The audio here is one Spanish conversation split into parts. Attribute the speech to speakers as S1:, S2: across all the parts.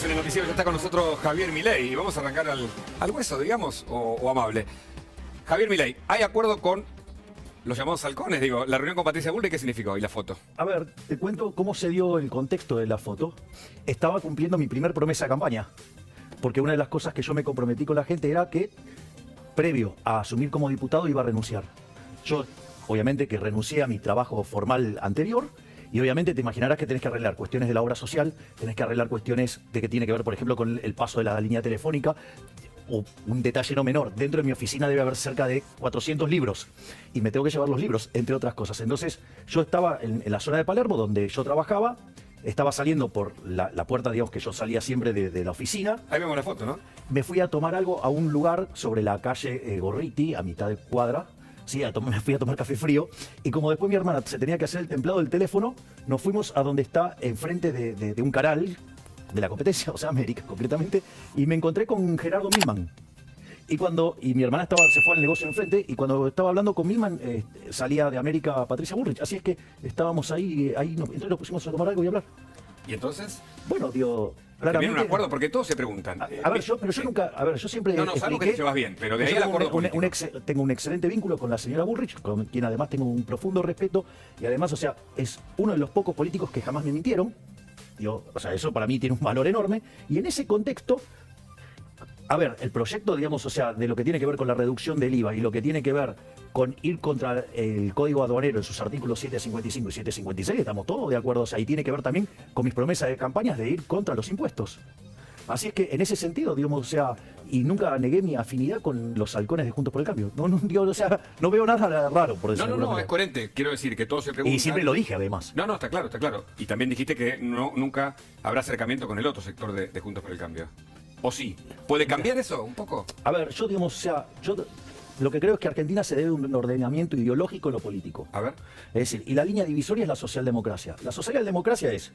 S1: en el noticiero, ya está con nosotros Javier Milei y vamos a arrancar al hueso, digamos, o amable. Javier Milei, ¿hay acuerdo con los llamados halcones? Digo, la reunión con Patricia Bullrich, ¿qué significó? Y la foto.
S2: A ver, te cuento cómo se dio el contexto de la foto. Estaba cumpliendo mi primer promesa de campaña, porque una de las cosas que yo me comprometí con la gente era que, previo a asumir como diputado, iba a renunciar. Yo, obviamente, que renuncié a mi trabajo formal anterior. Y obviamente te imaginarás que tenés que arreglar cuestiones de la obra social, tenés que arreglar cuestiones de que tiene que ver, por ejemplo, con el paso de la línea telefónica. O un detalle no menor, dentro de mi oficina debe haber cerca de 400 libros. Y me tengo que llevar los libros, entre otras cosas. Entonces, yo estaba en la zona de Palermo, donde yo trabajaba. Estaba saliendo por la puerta, digamos, que yo salía siempre de la oficina.
S1: Ahí vemos la foto, ¿no?
S2: Me fui a tomar algo a un lugar sobre la calle Gorriti, a mitad de cuadra. Sí, me fui a tomar café frío y como después mi hermana se tenía que hacer el templado del teléfono, nos fuimos a donde está enfrente de un canal de la competencia, o sea, América concretamente, y me encontré con Gerardo Milman. Y mi hermana se fue al negocio enfrente y cuando estaba hablando con Milman salía de América Patricia Bullrich. Así es que estábamos entonces nos pusimos a tomar algo y hablar.
S1: ¿Y entonces?
S2: Bueno, digo...
S1: ¿Viene un acuerdo? Porque todos se preguntan.
S2: Yo siempre
S1: No, sabemos que te llevas bien, pero de ahí el acuerdo político.
S2: Tengo un excelente vínculo con la señora Bullrich, con quien además tengo un profundo respeto, y además, o sea, es uno de los pocos políticos que jamás me mintieron. O sea, eso para mí tiene un valor enorme, y en ese contexto, a ver, el proyecto, digamos, o sea, de lo que tiene que ver con la reducción del IVA y lo que tiene que ver con ir contra el Código Aduanero en sus artículos 755 y 756, estamos todos de acuerdo. O sea, y tiene que ver también con mis promesas de campañas de ir contra los impuestos. Así es que en ese sentido, digamos, o sea, y nunca negué mi afinidad con los halcones de Juntos por el Cambio. O sea, no veo nada raro, por decirlo.
S1: No, es coherente. Quiero decir que todos se preguntan.
S2: Y siempre lo dije, además.
S1: No, está claro, está claro. Y también dijiste que nunca habrá acercamiento con el otro sector de Juntos por el Cambio. ¿O sí? ¿Puede cambiar eso un poco?
S2: A ver, digamos, o sea, lo que creo es que Argentina se debe a un ordenamiento ideológico en lo político.
S1: A ver.
S2: Es decir, y la línea divisoria es la socialdemocracia. La socialdemocracia es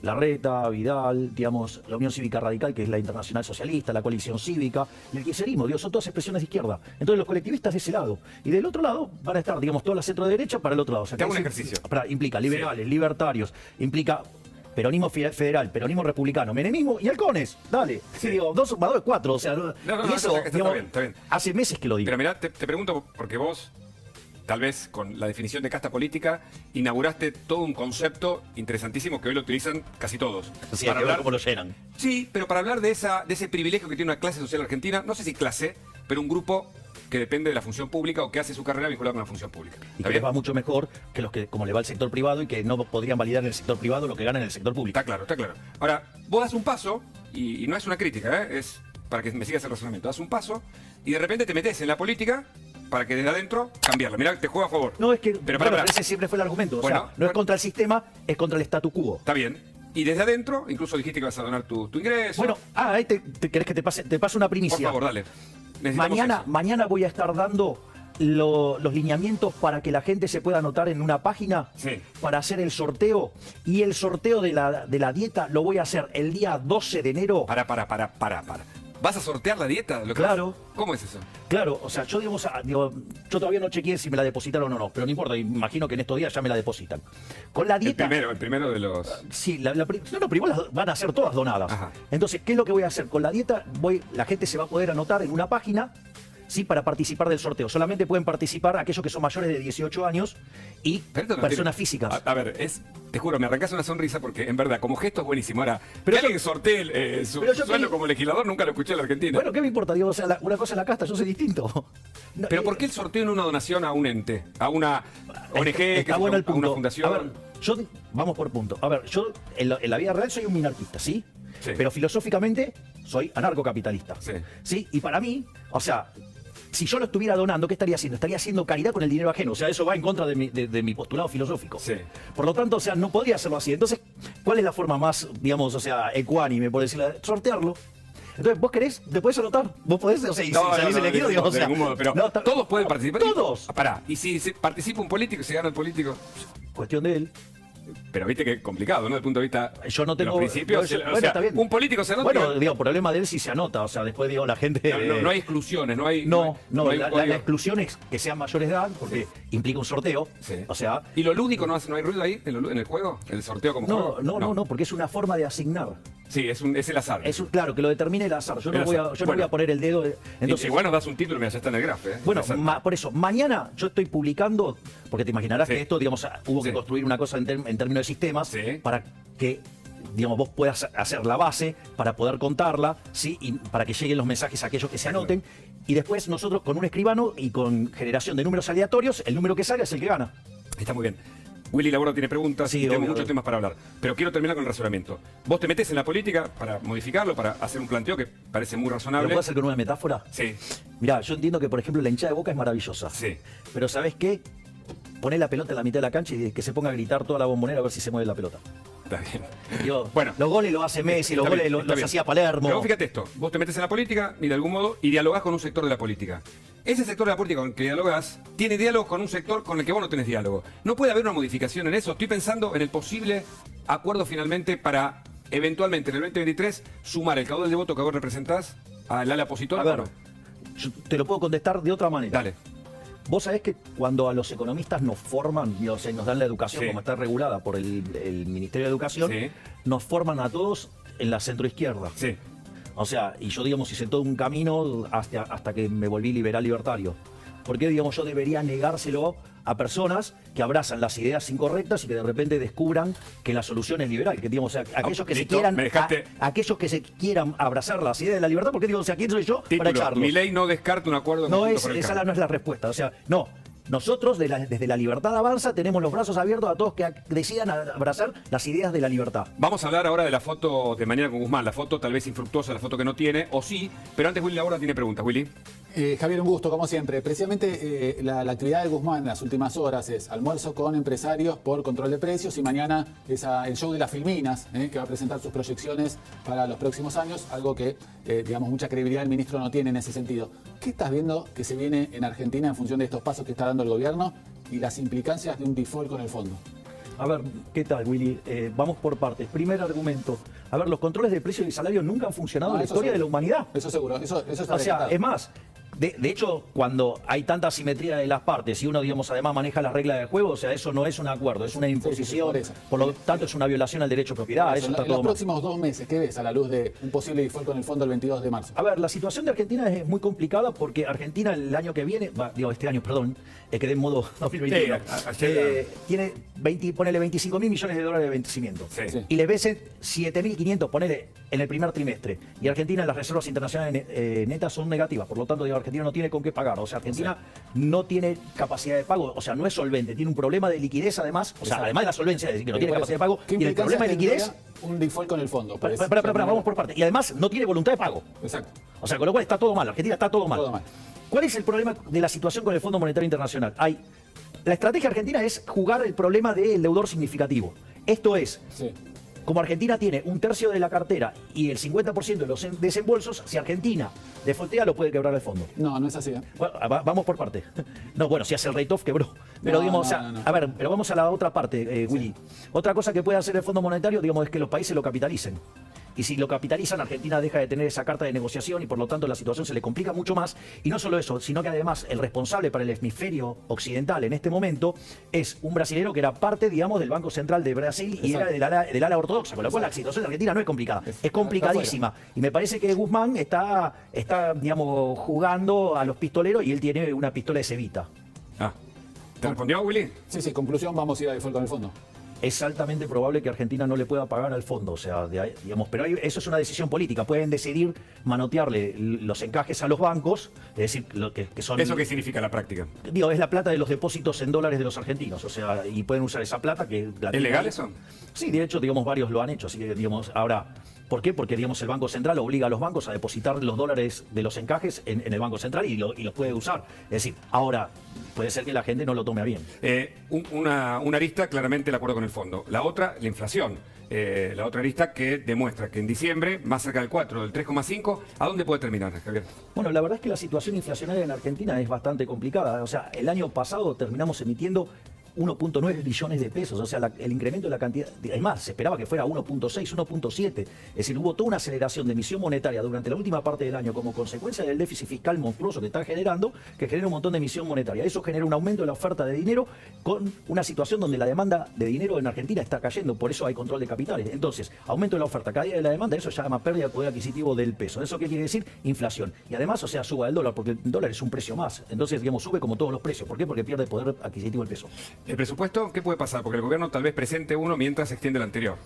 S2: Larreta, Vidal, digamos, la Unión Cívica Radical, que es la Internacional Socialista, la Coalición Cívica, y el kirchnerismo, digo, son todas expresiones de izquierda. Entonces los colectivistas de ese lado. Y del otro lado van a estar, digamos, toda la centro derecha para el otro lado. O sea,
S1: te hago un ejercicio.
S2: Implica liberales, libertarios, implica peronismo federal, peronismo republicano, menemismo y halcones. Dale. Sí, digo, 2 más 2 es 4. O sea, y eso, digamos, está bien. Hace meses que lo digo.
S1: Pero mirá, te pregunto, porque vos, tal vez con la definición de casta política, inauguraste todo un concepto interesantísimo que hoy lo utilizan casi todos.
S2: Sí, para hablar cómo lo llenan.
S1: Sí, pero para hablar de ese privilegio que tiene una clase social argentina, no sé si clase, pero un grupo que depende de la función pública o que hace su carrera vinculada con la función pública.
S2: Y que les va mucho mejor que los que, como le va al sector privado y que no podrían validar en el sector privado lo que ganan en el sector público.
S1: Está claro. Ahora, vos das un paso, y no es una crítica, es para que me sigas el razonamiento. Das un paso y de repente te metes en la política para que desde adentro cambiarla. Mirá, te juega a favor.
S2: No, es que pero ese siempre fue el argumento.
S1: Bueno,
S2: o sea, no es contra el sistema, es contra el statu quo.
S1: Está bien. Y desde adentro, incluso dijiste que vas a donar tu ingreso.
S2: Bueno, ahí querés que te pase una primicia.
S1: Por favor, dale.
S2: Mañana voy a estar dando los lineamientos para que la gente se pueda anotar en una página para hacer el sorteo. Y el sorteo de la dieta lo voy a hacer el día 12 de enero.
S1: Para. ¿Vas a sortear la dieta?
S2: Claro.
S1: ¿Cómo es eso?
S2: Claro, o sea, yo yo todavía no chequeé si me la depositaron o no, pero no importa, imagino que en estos días ya me la depositan. Con la dieta...
S1: El primero de los...
S2: Sí, pero igual van a ser todas donadas. Ajá. Entonces, ¿qué es lo que voy a hacer? Con la dieta, la gente se va a poder anotar en una página, sí, para participar del sorteo. Solamente pueden participar aquellos que son mayores de 18 años y personas físicas.
S1: A ver, te juro, me arrancás una sonrisa porque en verdad, como gesto es buenísimo. Ahora, que alguien sortee su sueldo como legislador, nunca lo escuché en la Argentina.
S2: Bueno, ¿qué me importa? Digo, o sea, una cosa es la casta, yo soy distinto.
S1: Pero ¿por qué el sorteo en una donación a un ente? A una ONG,
S2: está bueno el punto.
S1: A una fundación.
S2: A ver, vamos por punto. A ver, yo en la vida real soy un minarquista, ¿sí? Pero filosóficamente soy anarcocapitalista. Sí. Y para mí, o sea, si yo lo estuviera donando, ¿qué estaría haciendo? Estaría haciendo caridad con el dinero ajeno. O sea, eso va en contra de mi postulado filosófico.
S1: Sí.
S2: Por lo tanto, o sea, no podría hacerlo así. Entonces, ¿cuál es la forma más, digamos, o sea, ecuánime, por decirlo? Sortearlo. Entonces, ¿vos querés? ¿Te podés anotar? ¿Vos podés? O sea, y salís elegido, digamos, o sea,
S1: de ningún modo, pero todos pueden participar.
S2: ¡Todos!
S1: Pará, y si participa un político y se gana el político.
S2: Cuestión de él.
S1: Pero viste que es complicado, ¿no? Desde el punto de vista.
S2: Yo no tengo.
S1: Los principios.
S2: Bueno, está bien.
S1: Un político se anota.
S2: Bueno, digo, problema de él si se anota. O sea, después, digo, la gente.
S1: No hay exclusiones, no hay.
S2: La exclusión es que sean mayores de edad, porque implica un sorteo.
S1: Sí.
S2: O sea.
S1: ¿Y lo lúdico no hay ruido ahí en el juego? ¿El sorteo como juego?
S2: No, porque es una forma de asignar.
S1: Sí, es el azar.
S2: Claro, que lo determine el azar. Yo no voy a poner el dedo. Entonces,
S1: igual nos das un título, mira, ya está en el graf.
S2: Bueno, por eso, mañana yo estoy publicando, porque te imaginarás que esto, digamos, hubo que construir una cosa en términos de sistemas para que, digamos, vos puedas hacer la base para poder contarla, ¿sí? Y para que lleguen los mensajes a aquellos que se anoten. Y después nosotros con un escribano y con generación de números aleatorios, el número que salga es el que gana.
S1: Está muy bien. Willy Laboro tiene preguntas y tenemos muchos temas para hablar. Pero quiero terminar con el razonamiento. Vos te metés en la política para modificarlo, para hacer un planteo que parece muy razonable.
S2: ¿Lo puedo hacer con una metáfora?
S1: Sí.
S2: Mirá, yo entiendo que, por ejemplo, la hinchada de Boca es maravillosa.
S1: Sí.
S2: Pero ¿sabés qué? Poné la pelota en la mitad de la cancha y que se ponga a gritar toda la bombonera a ver si se mueve la pelota.
S1: Está bien.
S2: Digo, bueno, los goles los hace Messi, los goles los hacía Palermo.
S1: Pero vos fíjate esto, vos te metes en la política y de algún modo y dialogás con un sector de la política. Ese sector de la política con el que dialogás tiene diálogo con un sector con el que vos no tenés diálogo. ¿No puede haber una modificación en eso? Estoy pensando en el posible acuerdo finalmente para eventualmente en el 2023 sumar el caudal de voto que vos representás al ala opositora.
S2: A ver, yo te lo puedo contestar de otra manera.
S1: Dale.
S2: Vos sabés que cuando a los economistas nos forman, o sea, nos dan la educación como está regulada por el Ministerio de Educación, nos forman a todos en la centroizquierda.
S1: Sí.
S2: O sea, y yo, digamos, hice todo un camino hasta que me volví liberal libertario. ¿Por qué, digamos, yo debería negárselo a personas que abrazan las ideas incorrectas y que de repente descubran que la solución es liberal? Que, digamos, o sea, aquellos que aquellos que se quieran abrazar las ideas de la libertad, porque, digo, o sea, ¿quién soy yo para echarlos?
S1: Mi ley no descarta un acuerdo.
S2: Esa no es la respuesta. O sea, no. Nosotros, desde la Libertad Avanza, tenemos los brazos abiertos a todos que decidan abrazar las ideas de la libertad.
S1: Vamos a hablar ahora de la foto de Mañana con Guzmán, la foto tal vez infructuosa, la foto que no tiene, o sí, pero antes Willy Labora tiene preguntas. Willy.
S3: Javier, un gusto, como siempre. Precisamente la actividad de Guzmán en las últimas horas es almuerzo con empresarios por control de precios y mañana es el show de las Filminas, que va a presentar sus proyecciones para los próximos años, algo que, digamos, mucha credibilidad el ministro no tiene en ese sentido. ¿Qué estás viendo que se viene en Argentina en función de estos pasos que está dando el gobierno y las implicancias de un default con el fondo?
S2: A ver, ¿qué tal, Willy? Vamos por partes. Primer argumento. A ver, los controles de precios y salario nunca han funcionado en la historia de la humanidad.
S3: Eso seguro, eso está
S2: O sea, es más, de hecho, cuando hay tanta asimetría de las partes y uno, digamos, además maneja las reglas del juego, o sea, eso no es un acuerdo, es una imposición, por lo tanto es una violación al derecho de propiedad. Eso está
S3: en
S2: todo
S3: los próximos 2 meses, ¿qué ves a la luz de un posible default con el fondo el 22 de marzo?
S2: A ver, la situación de Argentina es muy complicada porque Argentina el año que viene, este año, perdón, quedé en modo 2021, tiene ponele 25.000 millones de dólares de vencimiento.
S1: Sí.
S2: Y les vencen 7.500, ponele, en el primer trimestre. Y Argentina, las reservas internacionales netas son negativas, por lo tanto, digo, Argentina no tiene con qué pagar. O sea, Argentina no tiene capacidad de pago, o sea, no es solvente, tiene un problema de liquidez además, o sea, además de la solvencia, es decir, que no tiene capacidad de pago, tiene el problema de liquidez.
S3: Un default con el fondo.
S2: Vamos por parte. Y además no tiene voluntad de pago.
S3: Exacto.
S2: O sea, con lo cual está todo mal, Argentina está todo mal.
S3: Todo mal.
S2: ¿Cuál es el problema de la situación con el Fondo Monetario Internacional? La estrategia argentina es jugar el problema del deudor significativo. Esto es, como Argentina tiene un tercio de la cartera y el 50% de los desembolsos, si Argentina defaultea lo puede quebrar el fondo.
S3: No, no es así.
S2: Bueno, vamos por parte. No, bueno, si hace el rate-off quebró. Pero digamos, a ver, pero vamos a la otra parte, Willy. Otra cosa que puede hacer el Fondo Monetario, digamos, es que los países lo capitalicen. Y si lo capitalizan, Argentina deja de tener esa carta de negociación y por lo tanto la situación se le complica mucho más. Y no solo eso, sino que además el responsable para el hemisferio occidental en este momento es un brasilero que era parte, digamos, del Banco Central de Brasil y era del ala ortodoxa. Con lo cual la situación de Argentina no es complicada, es complicadísima. Y me parece que Guzmán está, digamos, jugando a los pistoleros y él tiene una pistola de cebita.
S1: ¿Te respondió, Willy?
S3: Sí, conclusión, vamos a ir a default con el fondo.
S2: Es altamente probable que Argentina no le pueda pagar al fondo, o sea, digamos, pero eso es una decisión política. Pueden decidir manotearle los encajes a los bancos, es decir, que son...
S1: ¿Eso qué significa en la práctica?
S2: Digo, es la plata de los depósitos en dólares de los argentinos, o sea, y pueden usar esa plata que...
S1: ¿Es legal eso?
S2: Sí, de hecho, digamos, varios lo han hecho, así que, digamos, ahora... ¿Por qué? Porque, digamos, el Banco Central obliga a los bancos a depositar los dólares de los encajes en el Banco Central y los puede usar. Es decir, ahora, puede ser que la gente no lo tome a bien.
S1: Una arista, claramente el acuerdo con el fondo. La otra, la inflación. La otra arista que demuestra que en diciembre, más cerca del 4, del 3,5, ¿a dónde puede terminar, Javier?
S2: Bueno, la verdad es que la situación inflacionaria en Argentina es bastante complicada. O sea, el año pasado terminamos emitiendo 1.9 billones de pesos, o sea, el incremento de la cantidad, es más, se esperaba que fuera 1.6, 1.7, es decir, hubo toda una aceleración de emisión monetaria durante la última parte del año como consecuencia del déficit fiscal monstruoso que está generando, que genera un montón de emisión monetaria. Eso genera un aumento de la oferta de dinero con una situación donde la demanda de dinero en Argentina está cayendo, por eso hay control de capitales. Entonces, aumento de la oferta, caída de la demanda, eso se llama pérdida de poder adquisitivo del peso. ¿Eso qué quiere decir? Inflación. Y además, o sea, suba el dólar, porque el dólar es un precio más. Entonces, digamos, sube como todos los precios. ¿Por qué? Porque pierde poder adquisitivo el peso.
S1: ¿El presupuesto qué puede pasar? Porque el gobierno tal vez presente uno mientras se extiende el anterior.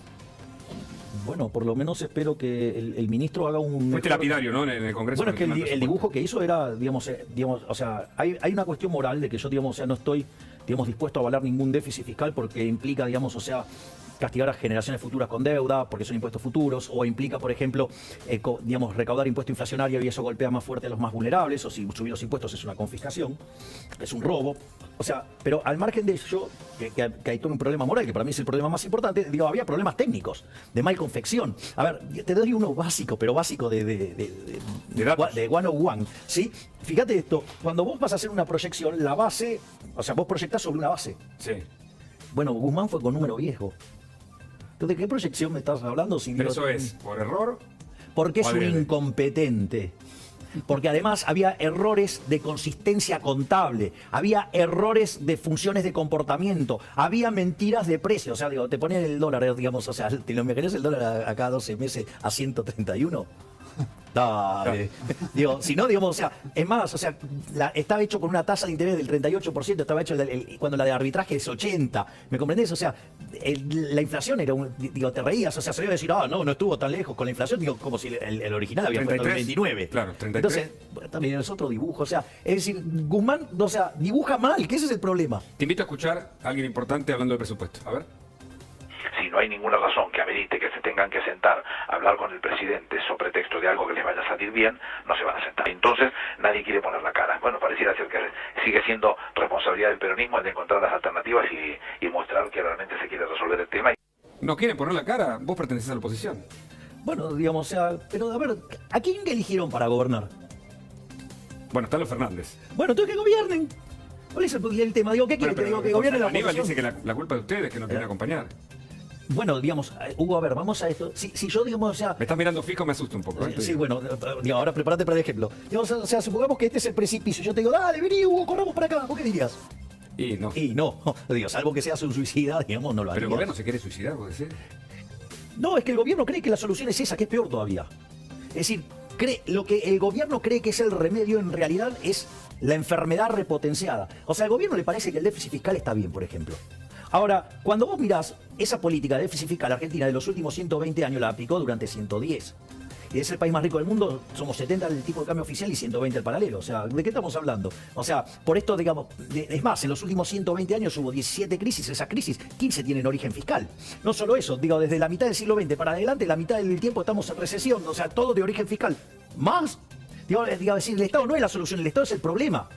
S2: Bueno, por lo menos espero que el ministro haga un...
S1: Fuiste lapidario, ¿no? En el Congreso.
S2: Bueno, es que el dibujo que hizo era, digamos, o sea, hay una cuestión moral de que yo, digamos, o sea, no estoy, digamos, dispuesto a avalar ningún déficit fiscal porque implica, digamos, o sea, castigar a generaciones futuras con deuda, porque son impuestos futuros, o implica, por ejemplo, digamos, recaudar impuesto inflacionario y eso golpea más fuerte a los más vulnerables, o si subir los impuestos es una confiscación, es un robo. O sea, pero al margen de eso, que hay todo un problema moral, que para mí es el problema más importante, digo, había problemas técnicos, de mal confección. A ver, te doy uno básico, pero básico de 101, ¿sí? Fíjate esto, cuando vos vas a hacer una proyección, la base, o sea, vos proyectás sobre una base.
S1: Sí.
S2: Bueno, Guzmán fue con número viejo. ¿De qué proyección me estás hablando?
S1: Pero eso es por error.
S2: Porque es un
S1: adrede.
S2: incompetente. Porque además había errores de consistencia contable, había errores de funciones de comportamiento, había mentiras de precio. O sea, digo, te ponían el dólar, digamos, o sea, ¿te lo imaginas el dólar a cada 12 meses a 131? Dale. Digo, si no, digamos, o sea, es más, o sea, estaba hecho con una tasa de interés del 38%, estaba hecho cuando la de arbitraje es 80%. ¿Me comprendés? O sea, la inflación era digo, te reías, o sea, se iba a decir, no estuvo tan lejos con la inflación, digo, como si el original había puesto el 29.
S1: Claro, 33.
S2: Entonces, bueno, también es otro dibujo, o sea, es decir, Guzmán, o sea, dibuja mal, que ese es el problema.
S1: Te invito a escuchar a alguien importante hablando del presupuesto. A ver.
S4: Si no hay ninguna razón que amerite que se tengan que sentar a hablar con el presidente sobre pretexto de algo que les vaya a salir bien, no se van a sentar. Entonces, nadie quiere poner la cara. Bueno, pareciera ser que sigue siendo responsabilidad del peronismo el de encontrar las alternativas y mostrar que realmente se quiere resolver el tema.
S1: ¿No quieren poner la cara? Vos pertenecés a la oposición.
S2: Bueno, digamos, o sea, pero a ver, ¿a quién eligieron para gobernar?
S1: Bueno, están los Fernández.
S2: Bueno, entonces que gobiernen. ¿Cuál es el tema? Digo, ¿qué quieren?
S1: Bueno,
S2: Que gobiernen la
S1: Aníbal
S2: oposición.
S1: dice que la culpa de ustedes que no quieren acompañar.
S2: Bueno, digamos, Hugo, a ver, vamos a esto. Si yo, digamos, o sea...
S1: Me estás mirando fijo, me asusta un poco.
S2: Sí, bueno, digo, ahora prepárate para el ejemplo. Digamos, o sea, supongamos que este es el precipicio. Yo te digo, dale, vení, Hugo, corramos para acá. ¿Vos qué dirías?
S1: Y no.
S2: Y no, digo, salvo que seas un suicida, digamos, no lo haría.
S1: Pero el gobierno se quiere suicidar, ¿vos decís?
S2: No, es que el gobierno cree que la solución es esa, que es peor todavía. Es decir, lo que el gobierno cree que es el remedio en realidad es la enfermedad repotenciada. O sea, al gobierno le parece que el déficit fiscal está bien, por ejemplo. Ahora, cuando vos mirás esa política de déficit fiscal, Argentina de los últimos 120 años la aplicó durante 110. Y es el país más rico del mundo, somos 70 el tipo de cambio oficial y 120 el paralelo. O sea, ¿de qué estamos hablando? O sea, por esto, digamos, es más, en los últimos 120 años hubo 17 crisis, esas crisis, 15 tienen origen fiscal. No solo eso, digo, desde la mitad del siglo XX para adelante, la mitad del tiempo estamos en recesión, o sea, todo de origen fiscal. Más, digo, decir, el Estado no es la solución, el Estado es el problema.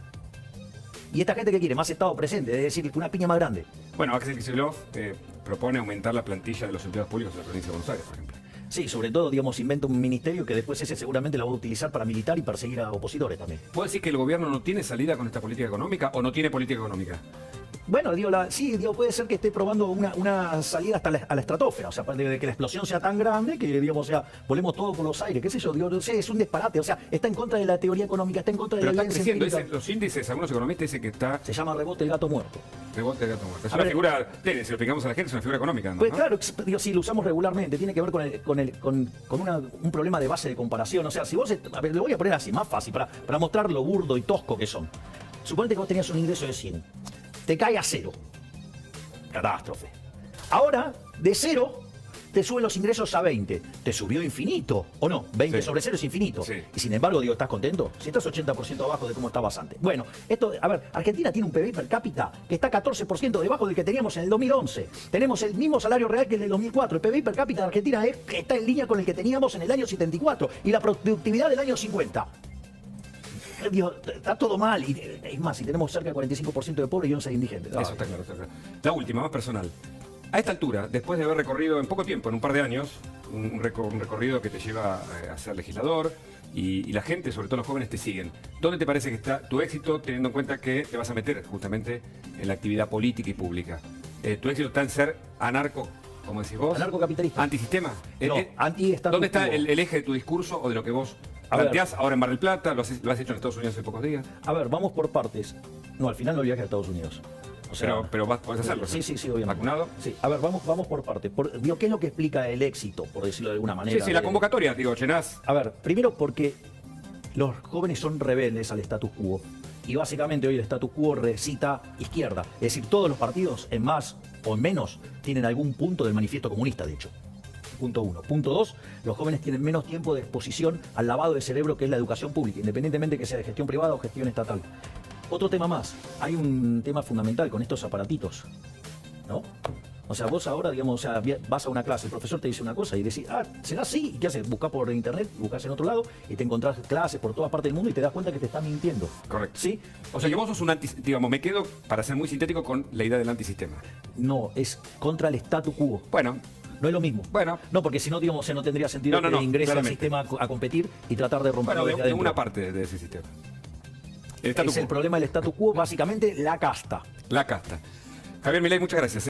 S2: Y esta gente que quiere más Estado presente, es decir, una piña más grande.
S1: Bueno, Axel Kicillof propone aumentar la plantilla de los empleados públicos de la provincia de Buenos Aires, por ejemplo.
S2: Sí, sobre todo, digamos, inventa un ministerio que después ese seguramente lo va a utilizar para militar y perseguir a opositores también.
S1: ¿Puedo decir que el gobierno no tiene salida con esta política económica o no tiene política económica?
S2: Bueno, digo, puede ser que esté probando una salida hasta a la estratosfera, o sea, de que la explosión sea tan grande que, digamos, o sea, volemos todo por los aires, qué sé yo, digo, no sé, es un disparate, o sea, está en contra de la teoría económica, está en contra de
S1: Pero
S2: la
S1: está
S2: evidencia
S1: creciendo,
S2: empírica.
S1: los índices, algunos economistas dicen que está
S2: Se llama rebote el gato muerto.
S1: rebote de gato muerto. Es
S2: A
S1: una
S2: ver,
S1: figura, si lo explicamos a la gente, es una figura económica, ¿no?
S2: Pues claro, digo, sí, lo usamos regularmente, tiene que ver con un problema de base de comparación. O sea, si vos, a ver, lo voy a poner así, más fácil, para mostrar lo burdo y tosco que son. Suponete que vos tenías un ingreso de 100, te cae a 0. Catástrofe. Ahora, de 0, te suben los ingresos a 20. Te subió infinito, ¿o no? 20
S1: Sí.
S2: sobre 0 es infinito.
S1: Sí.
S2: Y sin embargo, digo, ¿estás contento? Si estás 80% abajo de cómo estabas antes. Bueno, esto, a ver, Argentina tiene un PBI per cápita que está 14% debajo del que teníamos en el 2011. Tenemos el mismo salario real que el del 2004. El PBI per cápita de Argentina está en línea con el que teníamos en el año 74 y la productividad del año 50. Digo, está todo mal. Y es más, si tenemos cerca del 45% de pobres y 11 de indigentes.
S1: Eso está claro, está claro. La última, más personal. A esta altura, después de haber recorrido en poco tiempo, en un par de años, un recorrido que te lleva a ser legislador y la gente, sobre todo los jóvenes, te siguen. ¿Dónde te parece que está tu éxito, teniendo en cuenta que te vas a meter justamente en la actividad política y pública? ¿Tu éxito está en ser anarco, como decís vos?
S2: Anarcocapitalista.
S1: ¿Antisistema?
S2: No, anti-status
S1: ¿Dónde está
S2: quo.
S1: el eje de tu discurso o de lo que vos
S2: A ver.
S1: planteás ahora en Mar del Plata? ¿Lo has hecho en Estados Unidos hace pocos días?
S2: A ver, vamos por partes. No, al final no viaje a Estados Unidos. O sea,
S1: Pero podés hacerlo.
S2: Sí, obviamente.
S1: ¿Vacunado?
S2: Sí, a ver, vamos por parte. Digo, ¿qué es lo que explica el éxito, por decirlo de alguna manera?
S1: Sí, la convocatoria, digo, llenás.
S2: A ver, primero porque los jóvenes son rebeldes al status quo. Y básicamente hoy el status quo recita izquierda. Es decir, todos los partidos, en más o en menos, tienen algún punto del manifiesto comunista, de hecho. Punto 1. Punto 2, los jóvenes tienen menos tiempo de exposición al lavado de cerebro que es la educación pública, independientemente que sea de gestión privada o gestión estatal. Otro tema más, hay un tema fundamental con estos aparatitos, ¿no? O sea, vos ahora, digamos, o sea, vas a una clase, el profesor te dice una cosa y decís, ¿será así? ¿Y qué haces? Buscás por internet, buscás en otro lado y te encontrás clases por todas partes del mundo y te das cuenta que te están mintiendo.
S1: Correcto.
S2: ¿Sí?
S1: O sea que vos sos un digamos, me quedo, para ser muy sintético, con la idea del antisistema.
S2: No, es contra el status quo.
S1: Bueno,
S2: No es lo mismo.
S1: Bueno.
S2: No, porque si no, digamos, o sea, no tendría sentido que ingrese al
S1: claramente.
S2: sistema a competir y tratar de romperlo
S1: bueno,
S2: desde
S1: de
S2: adentro.
S1: una parte de ese sistema. El status
S2: Es el
S1: quo.
S2: problema del status quo, básicamente la casta.
S1: La casta. Javier Milei, muchas gracias.